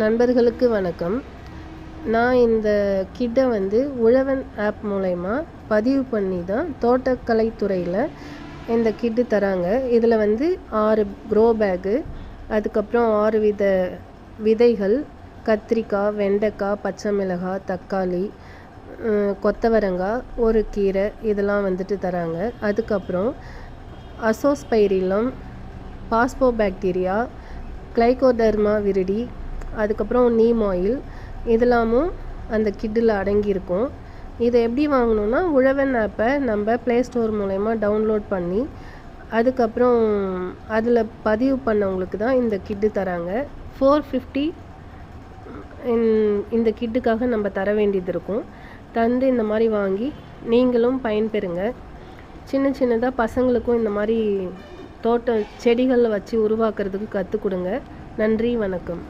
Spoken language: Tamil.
நண்பர்களுக்கு வணக்கம். நான் இந்த கிட்டை உழவன் ஆப் மூலயமா பதிவு பண்ணி தான் தோட்டக்கலைத்துறையில் இந்த கிட்டு தராங்க. இதில் 6 க்ரோ பேக்கு, அதுக்கப்புறம் 6 வித விதைகள், கத்திரிக்காய், வெண்டைக்காய், பச்சை மிளகாய், தக்காளி, கொத்தவரங்காய், ஒரு கீரை இதெல்லாம் தராங்க. அதுக்கப்புறம் அசோஸ்பைரிலம், பாஸ்போபாக்டீரியா, கிளைகோடர்மா விரிடி, அதுக்கப்புறம் நீம் ஆயில் இதெல்லாமும் அந்த கிட்டில் அடங்கியிருக்கும். இதை எப்படி வாங்கணுன்னா, உழவன் ஆப்பை நம்ம ப்ளே ஸ்டோர் மூலயமா டவுன்லோட் பண்ணி அதுக்கப்புறம் அதில் பதிவு பண்ணவங்களுக்கு தான் இந்த கிட்டு தராங்க. 450 இந்த கிட்டுக்காக நம்ம தர வேண்டியது இருக்கும். இந்த மாதிரி வாங்கி நீங்களும் பயன்பெறுங்க. சின்ன சின்னதாக பசங்களுக்கும் இந்த மாதிரி செடிகளை வச்சு உருவாக்குறதுக்கு கற்றுக் கொடுங்க. நன்றி, வணக்கம்.